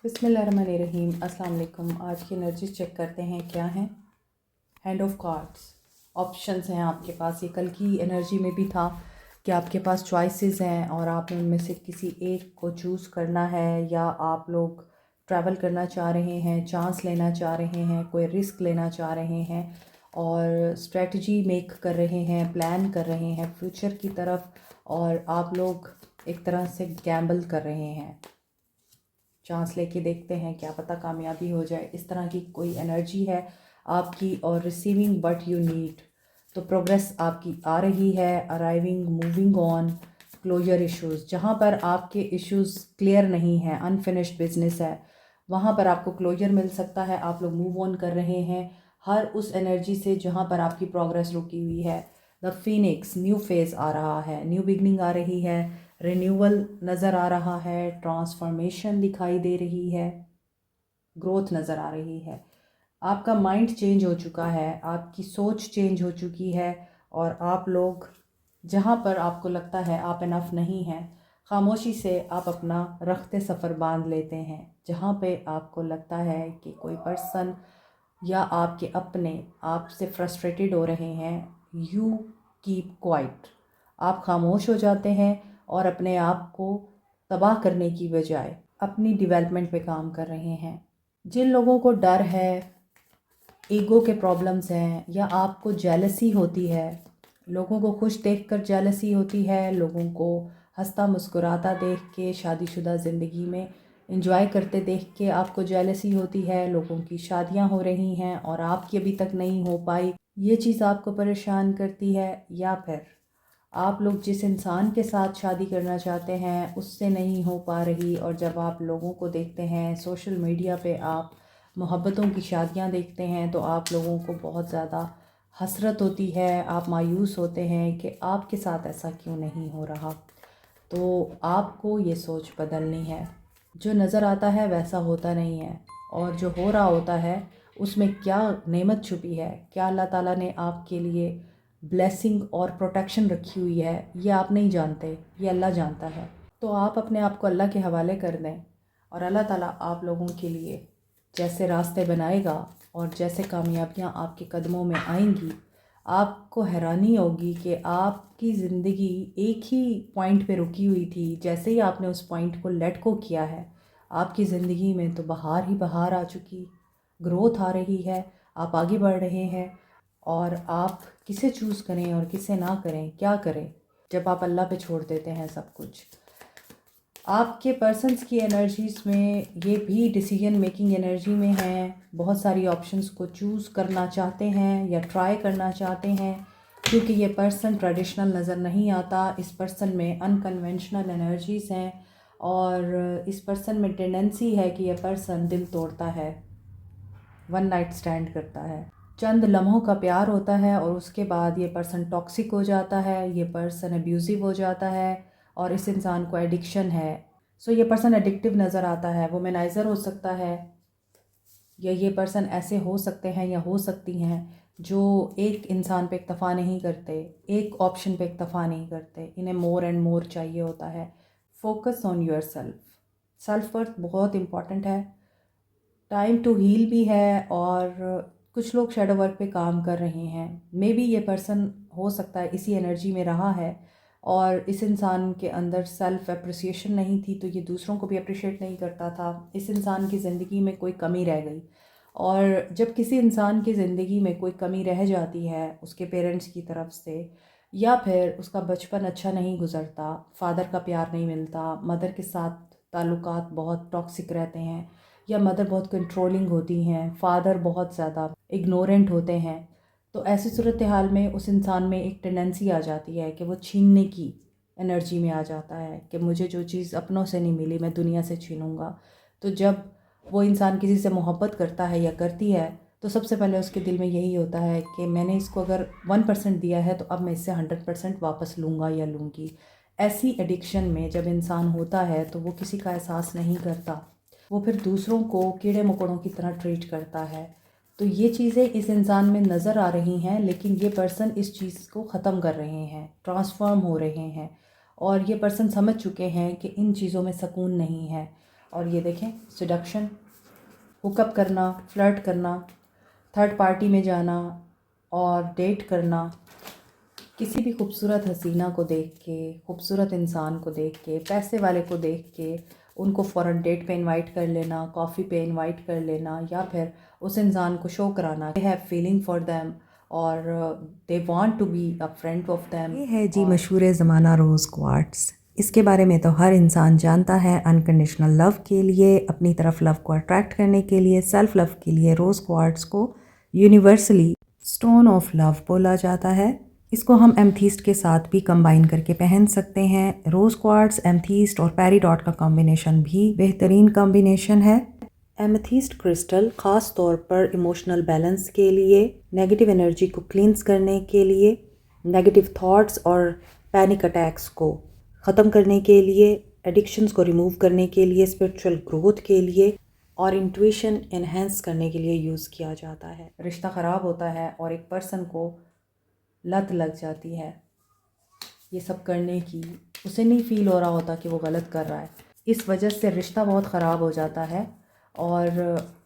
बिस्मिल्लाहिर्रहमानिर्रहीम। अस्सलाम वालेकुम। आज की एनर्जी चेक करते हैं क्या है। हैंड ऑफ कार्ड्स, ऑप्शंस हैं आपके पास। ये कल की एनर्जी में भी था कि आपके पास चॉइसेस हैं और आपने उनमें से किसी एक को चूज़ करना है, या आप लोग ट्रैवल करना चाह रहे हैं, चांस लेना चाह रहे हैं, कोई रिस्क लेना चाह रहे हैं और स्ट्रेटजी मेक कर रहे हैं, प्लान कर रहे हैं फ्यूचर की तरफ, और आप लोग एक तरह से गैम्बल कर रहे हैं। चांस लेके देखते हैं, क्या पता कामयाबी हो जाए। इस तरह की कोई एनर्जी है आपकी। और रिसीविंग बट यू नीड, तो प्रोग्रेस आपकी आ रही है। Arriving, moving on, closure issues, जहाँ पर आपके इश्यूज़ क्लियर नहीं हैं, अनफिनिश्ड बिजनेस है, वहाँ पर आपको क्लोजर मिल सकता है। आप लोग मूव ऑन कर रहे हैं हर उस एनर्जी से जहाँ पर आपकी प्रोग्रेस रुकी हुई है। द फीनिक्स, न्यू फेज़ आ रहा है, न्यू बिगनिंग आ रही है, रिन्यूअल नज़र आ रहा है, ट्रांसफॉर्मेशन दिखाई दे रही है, ग्रोथ नज़र आ रही है। आपका माइंड चेंज हो चुका है, आपकी सोच चेंज हो चुकी है, और आप लोग जहाँ पर आपको लगता है आप इनफ नहीं हैं, खामोशी से आप अपना रखते सफ़र बांध लेते हैं। जहाँ पे आपको लगता है कि कोई पर्सन या आपके अपने आपसे फ्रस्ट्रेटेड हो रहे हैं, यू कीप क्वाइट, आप खामोश हो जाते हैं और अपने आप को तबाह करने की बजाय अपनी डेवलपमेंट पे काम कर रहे हैं। जिन लोगों को डर है, ईगो के प्रॉब्लम्स हैं, या आपको जेलसी होती है, लोगों को खुश देखकर जेलसी होती है, लोगों को हंसता मुस्कुराता देख के, शादीशुदा ज़िंदगी में इंजॉय करते देख के आपको जेलसी होती है, लोगों की शादियां हो रही हैं और आपकी अभी तक नहीं हो पाई, ये चीज़ आपको परेशान करती है। या फिर आप लोग जिस इंसान के साथ शादी करना चाहते हैं उससे नहीं हो पा रही, और जब आप लोगों को देखते हैं सोशल मीडिया पे, आप मोहब्बतों की शादियां देखते हैं, तो आप लोगों को बहुत ज़्यादा हसरत होती है, आप मायूस होते हैं कि आपके साथ ऐसा क्यों नहीं हो रहा। तो आपको ये सोच बदलनी है। जो नज़र आता है वैसा होता नहीं है, और जो हो रहा होता है उसमें क्या नेमत छुपी है, क्या अल्लाह ताला ने आपके लिए ब्लेसिंग और प्रोटेक्शन रखी हुई है, ये आप नहीं जानते, ये अल्लाह जानता है। तो आप अपने आप को अल्लाह के हवाले कर दें, और अल्लाह ताला आप लोगों के लिए जैसे रास्ते बनाएगा और जैसे कामयाबियाँ आपके कदमों में आएंगी, आपको हैरानी होगी कि आपकी ज़िंदगी एक ही पॉइंट पे रुकी हुई थी। जैसे ही आपने उस पॉइंट को लेट को किया है, आपकी ज़िंदगी में तो बहार ही बहार आ चुकी, ग्रोथ आ रही है, आप आगे बढ़ रहे हैं। और आप किसे चूज़ करें और किसे ना करें, क्या करें, जब आप अल्लाह पे छोड़ देते हैं सब कुछ। आपके पर्सन्स की एनर्जीज़ में ये भी डिसीजन मेकिंग एनर्जी में हैं, बहुत सारी ऑप्शंस को चूज़ करना चाहते हैं या ट्राई करना चाहते हैं, क्योंकि ये पर्सन ट्रेडिशनल नज़र नहीं आता। इस पर्सन में अनकन्वेंशनल एनर्जीज़ हैं, और इस पर्सन में टेंडेंसी है कि यह पर्सन दिल तोड़ता है, वन नाइट स्टैंड करता है, चंद लम्हों का प्यार होता है और उसके बाद ये पर्सन टॉक्सिक हो जाता है, ये पर्सन अब्यूज़िव हो जाता है, और इस इंसान को एडिक्शन है। सो ये पर्सन एडिक्टिव नज़र आता है, वुमेनाइज़र हो सकता है, या ये पर्सन ऐसे हो सकते हैं या हो सकती हैं जो एक इंसान पे इक्तफ़ा नहीं करते, एक ऑप्शन पे इक्तफ़ा नहीं करते, इन्हें मोर एंड मोर चाहिए होता है। Focus on your self, self worth बहुत इम्पॉर्टेंट है। टाइम टू हील भी है, और कुछ लोग शेडो वर्क पे काम कर रहे हैं। मे बी ये पर्सन हो सकता है इसी एनर्जी में रहा है, और इस इंसान के अंदर सेल्फ अप्रिसिएशन नहीं थी, तो ये दूसरों को भी अप्रिशिएट नहीं करता था। इस इंसान की ज़िंदगी में कोई कमी रह गई, और जब किसी इंसान की ज़िंदगी में कोई कमी रह जाती है उसके पेरेंट्स की तरफ से, या फिर उसका बचपन अच्छा नहीं गुजरता, फादर का प्यार नहीं मिलता, मदर के साथ ताल्लुकात बहुत टॉक्सिक रहते हैं, या मदर बहुत कंट्रोलिंग होती हैं, फादर बहुत ज़्यादा इग्नोरेंट होते हैं, तो ऐसी सूरत हाल में उस इंसान में एक टेंडेंसी आ जाती है कि वो छीनने की एनर्जी में आ जाता है कि मुझे जो चीज़ अपनों से नहीं मिली मैं दुनिया से छीनूंगा। तो जब वो इंसान किसी से मोहब्बत करता है या करती है, तो सबसे पहले उसके दिल में यही होता है कि मैंने इसको अगर 1% दिया है तो अब मैं इससे 100% वापस लूँगा या लूँगी। ऐसी एडिक्शन में जब इंसान होता है तो वो किसी का एहसास नहीं करता, वो फिर दूसरों को कीड़े मकोड़ों की तरह ट्रीट करता है। तो ये चीज़ें इस इंसान में नज़र आ रही हैं, लेकिन ये पर्सन इस चीज़ को ख़त्म कर रहे हैं, ट्रांसफॉर्म हो रहे हैं, और ये पर्सन समझ चुके हैं कि इन चीज़ों में सुकून नहीं है, और ये देखें, सेडक्शन, हुकअप करना, फ्लर्ट करना, थर्ड पार्टी में जाना और डेट करना, किसी भी खूबसूरत हसीना को देख के, खूबसूरत इंसान को देख के, पैसे वाले को देख के उनको फ़ौरन डेट पे इनवाइट कर लेना, कॉफ़ी पे इनवाइट कर लेना, या फिर उस इंसान को शो कराना they have feeling for them और they want to be a friend of them. ये है जी मशहूर ज़माना रोज़ क्वार्ट्स। इसके बारे में तो हर इंसान जानता है। अनकंडीशनल लव के लिए, अपनी तरफ लव को अट्रैक्ट करने के लिए, सेल्फ लव के लिए रोज़ क्वार्ट्स को यूनिवर्सली स्टोन ऑफ लव बोला जाता है। इसको हम एमथीस्ट के साथ भी कंबाइन करके पहन सकते हैं। रोज़ क्वार्ट्स, एमथीस्ट और पेरीडॉट का कॉम्बिनेशन भी बेहतरीन कॉम्बिनेशन है। एमेथिस्ट क्रिस्टल ख़ास तौर पर इमोशनल बैलेंस के लिए, नेगेटिव एनर्जी को क्लींस करने के लिए, नेगेटिव थॉट्स और पैनिक अटैक्स को ख़त्म करने के लिए, एडिक्शंस को रिमूव करने के लिए, स्पिरिचुअल ग्रोथ के लिए और इंट्यूशन एनहेंस करने के लिए यूज़ किया जाता है। रिश्ता ख़राब होता है और एक पर्सन को लत लग जाती है ये सब करने की, उसे नहीं फ़ील हो रहा होता कि वो गलत कर रहा है, इस वजह से रिश्ता बहुत ख़राब हो जाता है और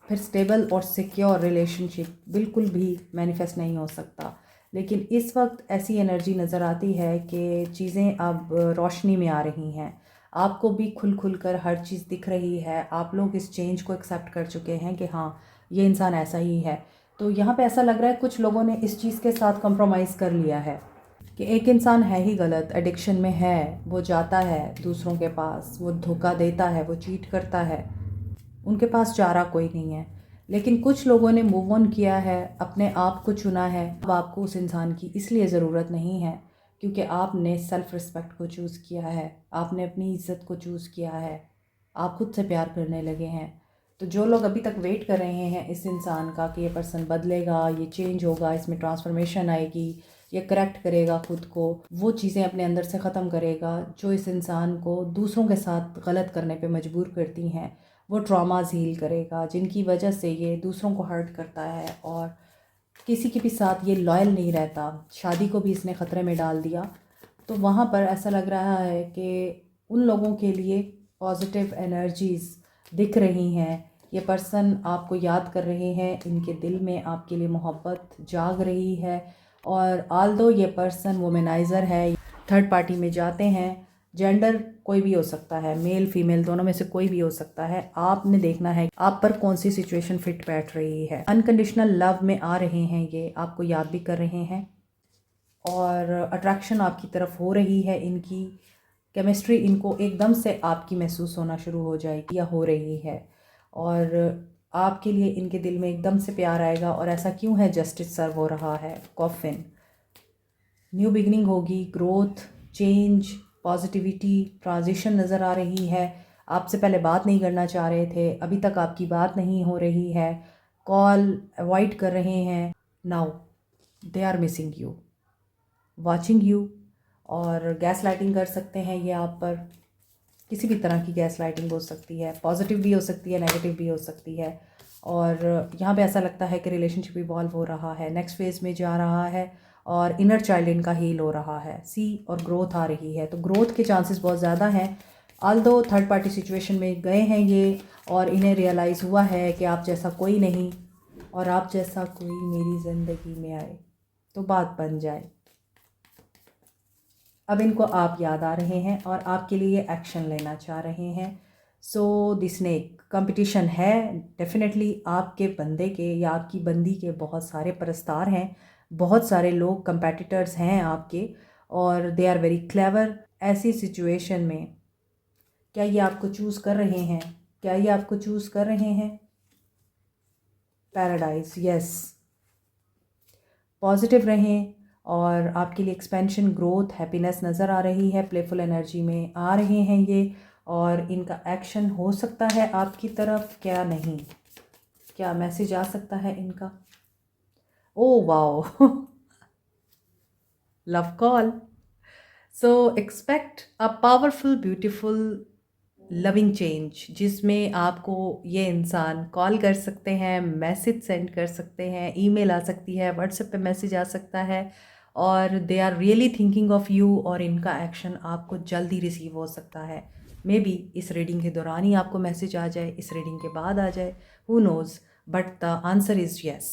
फिर स्टेबल और सिक्योर रिलेशनशिप बिल्कुल भी मैनिफेस्ट नहीं हो सकता। लेकिन इस वक्त ऐसी एनर्जी नज़र आती है कि चीज़ें अब रोशनी में आ रही हैं, आपको भी खुल कर हर चीज़ दिख रही है, आप लोग इस चेंज को एक्सेप्ट कर चुके हैं कि हाँ ये इंसान ऐसा ही है। तो यहाँ पे ऐसा लग रहा है कुछ लोगों ने इस चीज़ के साथ कॉम्प्रोमाइज़ कर लिया है कि एक इंसान है ही गलत, एडिक्शन में है, वो जाता है दूसरों के पास, वो धोखा देता है, वो चीट करता है, उनके पास चारा कोई नहीं है। लेकिन कुछ लोगों ने मूव ऑन किया है, अपने आप को चुना है। अब आपको उस इंसान की इसलिए ज़रूरत नहीं है क्योंकि आपने सेल्फ़ रिस्पेक्ट को चूज़ किया है, आपने अपनी इज़्ज़त को चूज़ किया है, आप खुद से प्यार करने लगे हैं। तो जो लोग अभी तक वेट कर रहे हैं इस इंसान का कि ये पर्सन बदलेगा, ये चेंज होगा, इसमें ट्रांसफॉर्मेशन आएगी, ये करेक्ट करेगा खुद को, वो चीज़ें अपने अंदर से ख़त्म करेगा जो इस इंसान को दूसरों के साथ गलत करने पे मजबूर करती हैं, वो ट्रॉमास हील करेगा जिनकी वजह से ये दूसरों को हर्ट करता है और किसी के भी साथ ये लॉयल नहीं रहता, शादी को भी इसने ख़तरे में डाल दिया। तो वहाँ पर ऐसा लग रहा है कि उन लोगों के लिए पॉजिटिव एनर्जीज़ दिख रही हैं, ये पर्सन आपको याद कर रहे हैं, इनके दिल में आपके लिए मोहब्बत जाग रही है। और आल्दो ये पर्सन वुमेनाइज़र है, थर्ड पार्टी में जाते हैं, जेंडर कोई भी हो सकता है, मेल फीमेल दोनों में से कोई भी हो सकता है, आपने देखना है आप पर कौन सी सिचुएशन फिट बैठ रही है। अनकंडीशनल लव में आ रहे हैं, ये आपको याद भी कर रहे हैं और अट्रैक्शन आपकी तरफ हो रही है, इनकी केमिस्ट्री इनको एकदम से आपकी महसूस होना शुरू हो जाएगी या हो रही है और आपके लिए इनके दिल में एकदम से प्यार आएगा। और ऐसा क्यों है, जस्टिस सर्व हो रहा है, कॉफिन, न्यू बिगनिंग होगी, ग्रोथ, चेंज, पॉजिटिविटी, ट्रांजिशन नज़र आ रही है। आपसे पहले बात नहीं करना चाह रहे थे, अभी तक आपकी बात नहीं हो रही है, कॉल अवॉइड कर रहे हैं, now they are missing you, watching you. और गैस लाइटिंग कर सकते हैं ये आप पर, किसी भी तरह की गैस लाइटिंग हो सकती है, पॉजिटिव भी हो सकती है, नेगेटिव भी हो सकती है। और यहाँ पे ऐसा लगता है कि रिलेशनशिप इवॉल्व हो रहा है, नेक्स्ट फेज़ में जा रहा है और इनर चाइल्ड इनका हील हो रहा है, सी, और ग्रोथ आ रही है। तो ग्रोथ के चांसेस बहुत ज़्यादा हैं। आल्दो थर्ड पार्टी सिचुएशन में गए हैं ये और इन्हें रियलाइज़ हुआ है कि आप जैसा कोई नहीं और आप जैसा कोई मेरी ज़िंदगी में आए तो बात बन जाए। अब इनको आप याद आ रहे हैं और आपके लिए एक्शन लेना चाह रहे हैं। सो द स्नेक, कंपटीशन है डेफिनेटली आपके बंदे के या आपकी बंदी के, बहुत सारे परस्तार हैं, बहुत सारे लोग कंपेटिटर्स हैं आपके और दे आर वेरी क्लेवर। ऐसी सिचुएशन में क्या ये आपको चूज़ कर रहे हैं, क्या ये आपको चूज़ कर रहे हैं? Paradise, yes. पॉजिटिव रहें और आपके लिए एक्सपेंशन, ग्रोथ, हैप्पीनेस नज़र आ रही है, प्लेफुल एनर्जी में आ रहे हैं ये और इनका एक्शन हो सकता है आपकी तरफ, क्या नहीं, क्या मैसेज आ सकता है इनका? Oh wow, love call. So expect a powerful, beautiful, loving change जिसमें आपको ये इंसान कॉल कर सकते हैं, मैसेज सेंड कर सकते हैं, ईमेल आ सकती है, व्हाट्सएप पे मैसेज आ सकता है और they are really thinking of you, और इनका एक्शन आपको जल्दी रिसीव हो सकता है। मे बी इस रीडिंग के दौरान ही आपको मैसेज आ जाए, इस रीडिंग के बाद आ जाए, who nose, but the answer is yes.